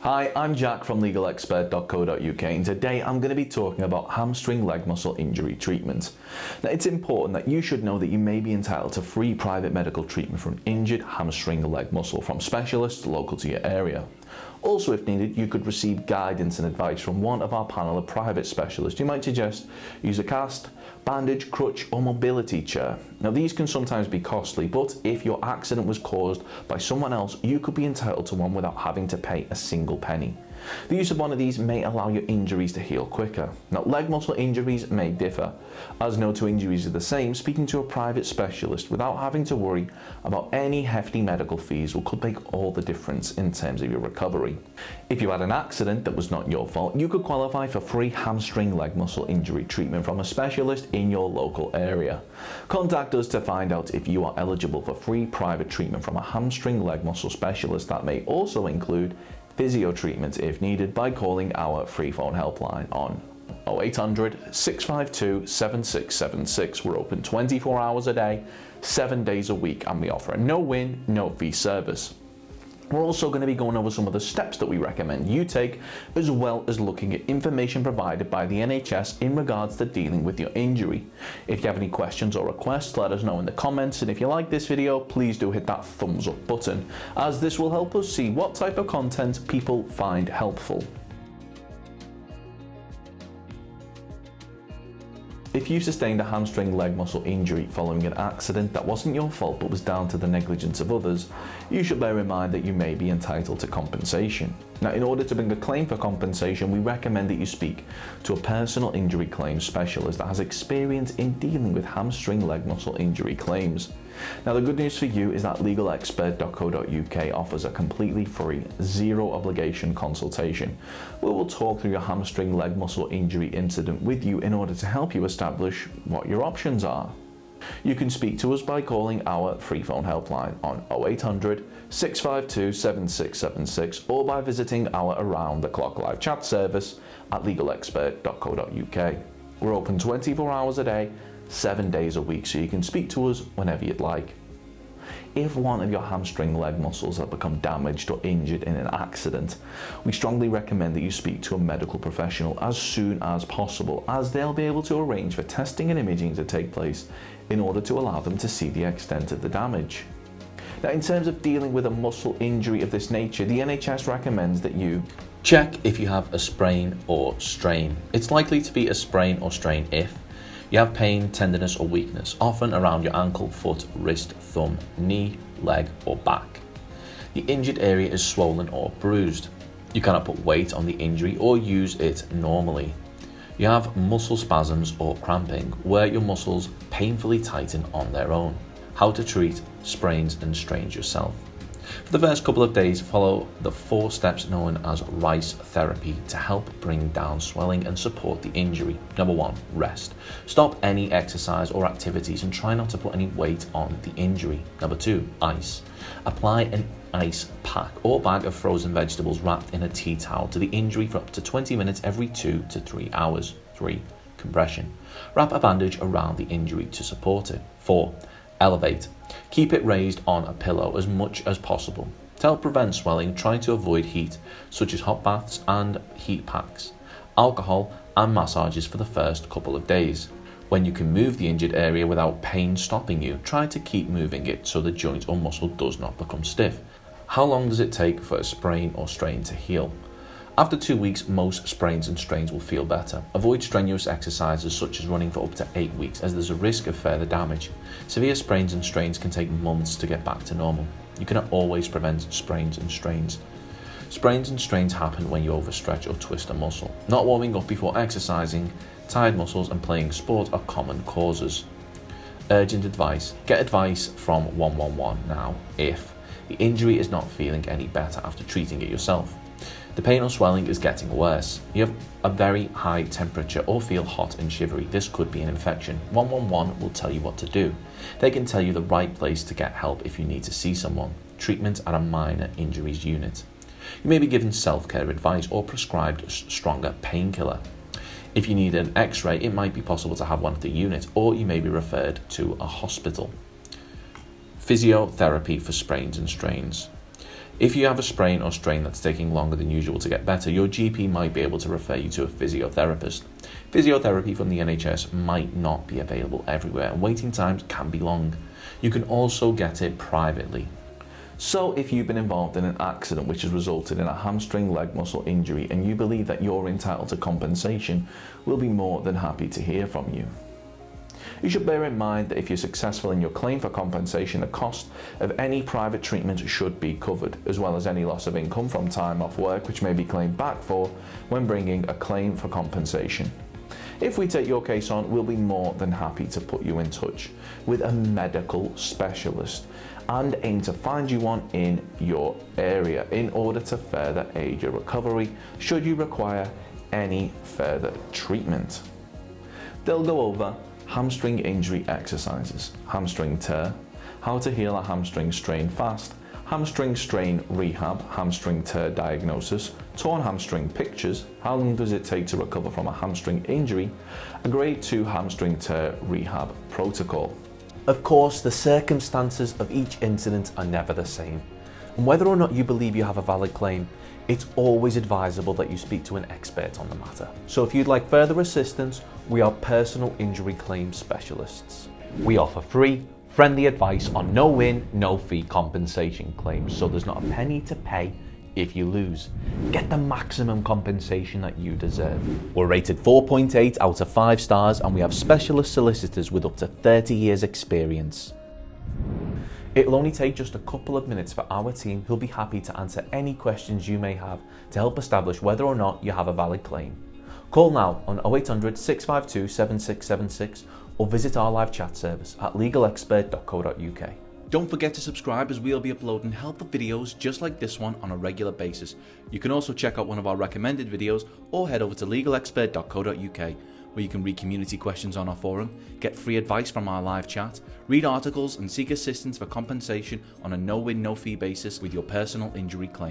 Hi, I'm Jack from legalexpert.co.uk and today I'm going to be talking about hamstring leg muscle injury treatment. Now, it's important that you should know that you may be entitled to free private medical treatment for an injured hamstring leg muscle from specialists local to your area. Also, if needed, you could receive guidance and advice from one of our panel of private specialists who might suggest use a cast, bandage, crutch or mobility chair. Now, these can sometimes be costly, but if your accident was caused by someone else, you could be entitled to one without having to pay a single penny. The use of one of these may allow your injuries to heal quicker. Now, leg muscle injuries may differ. As no two injuries are the same, speaking to a private specialist without having to worry about any hefty medical fees could make all the difference in terms of your recovery. If you had an accident that was not your fault, you could qualify for free hamstring leg muscle injury treatment from a specialist in your local area. Contact us to find out if you are eligible for free private treatment from a hamstring leg muscle specialist. That may also include physio treatment if needed by calling our free phone helpline on 0800 652 7676. We're open 24 hours a day, 7 days a week, and we offer a no-win, no-fee service. We're also going to be going over some of the steps that we recommend you take, as well as looking at information provided by the NHS in regards to dealing with your injury. If you have any questions or requests, let us know in the comments, and if you like this video, please do hit that thumbs up button, as this will help us see what type of content people find helpful. If you sustained a hamstring leg muscle injury following an accident that wasn't your fault but was down to the negligence of others, you should bear in mind that you may be entitled to compensation. Now, in order to bring a claim for compensation, we recommend that you speak to a personal injury claims specialist that has experience in dealing with hamstring leg muscle injury claims. Now, the good news for you is that legalexpert.co.uk offers a completely free, zero obligation consultation where we'll talk through your hamstring leg muscle injury incident with you in order to help you establish what your options are. You can speak to us by calling our free phone helpline on 0800 652 7676 or by visiting our around the clock live chat service at legalexpert.co.uk. We're open 24 hours a day, 7 days a week, so you can speak to us whenever you'd like. If one of your hamstring leg muscles have become damaged or injured in an accident, we strongly recommend that you speak to a medical professional as soon as possible, as they'll be able to arrange for testing and imaging to take place in order to allow them to see the extent of the damage. Now, in terms of dealing with a muscle injury of this nature, the NHS recommends that you check if you have a sprain or strain. It's likely to be a sprain or strain if you have pain, tenderness or weakness, often around your ankle, foot, wrist, thumb, knee, leg or back. The injured area is swollen or bruised. You cannot put weight on the injury or use it normally. You have muscle spasms or cramping, where your muscles painfully tighten on their own. How to treat sprains and strains yourself. For the first couple of days, follow the 4 steps known as RICE therapy to help bring down swelling and support the injury. Number 1, rest. Stop any exercise or activities and try not to put any weight on the injury. Number 2, ice. Apply an ice pack or bag of frozen vegetables wrapped in a tea towel to the injury for up to 20 minutes every 2 to 3 hours. 3, compression. Wrap a bandage around the injury to support it. 4, elevate. Keep it raised on a pillow as much as possible. To help prevent swelling, try to avoid heat, such as hot baths and heat packs, alcohol and massages for the first couple of days. When you can move the injured area without pain stopping you, try to keep moving it so the joint or muscle does not become stiff. How long does it take for a sprain or strain to heal? After 2 weeks, most sprains and strains will feel better. Avoid strenuous exercises such as running for up to 8 weeks, as there's a risk of further damage. Severe sprains and strains can take months to get back to normal. You cannot always prevent sprains and strains. Sprains and strains happen when you overstretch or twist a muscle. Not warming up before exercising, tired muscles and playing sport are common causes. Urgent advice. Get advice from 111 now if the injury is not feeling any better after treating it yourself. The pain or swelling is getting worse. You have a very high temperature or feel hot and shivery. This could be an infection. 111 will tell you what to do. They can tell you the right place to get help if you need to see someone. Treatment at a minor injuries unit. You may be given self-care advice or prescribed a stronger painkiller. If you need an x-ray, it might be possible to have one at the unit, or you may be referred to a hospital. Physiotherapy for sprains and strains. If you have a sprain or strain that's taking longer than usual to get better, your GP might be able to refer you to a physiotherapist. Physiotherapy from the NHS might not be available everywhere, and waiting times can be long. You can also get it privately. So if you've been involved in an accident which has resulted in a hamstring leg muscle injury and you believe that you're entitled to compensation, we'll be more than happy to hear from you. You should bear in mind that if you're successful in your claim for compensation, the cost of any private treatment should be covered, as well as any loss of income from time off work which may be claimed back for when bringing a claim for compensation. If we take your case on, we'll be more than happy to put you in touch with a medical specialist and aim to find you one in your area in order to further aid your recovery should you require any further treatment. They'll go over hamstring injury exercises, hamstring tear, how to heal a hamstring strain fast, hamstring strain rehab, hamstring tear diagnosis, torn hamstring pictures, how long does it take to recover from a hamstring injury, a grade 2 hamstring tear rehab protocol. Of course, the circumstances of each incident are never the same, and whether or not you believe you have a valid claim, it's always advisable that you speak to an expert on the matter. So if you'd like further assistance, we are personal injury claim specialists. We offer free, friendly advice on no win, no fee compensation claims, so there's not a penny to pay if you lose. Get the maximum compensation that you deserve. We're rated 4.8 out of 5 stars, and we have specialist solicitors with up to 30 years experience. It'll only take just a couple of minutes for our team, who'll be happy to answer any questions you may have to help establish whether or not you have a valid claim. Call now on 0800 652 7676 or visit our live chat service at legalexpert.co.uk. Don't forget to subscribe, as we'll be uploading helpful videos just like this one on a regular basis. You can also check out one of our recommended videos or head over to legalexpert.co.uk, where you can read community questions on our forum, get free advice from our live chat, read articles and seek assistance for compensation on a no-win, no-fee basis with your personal injury claim.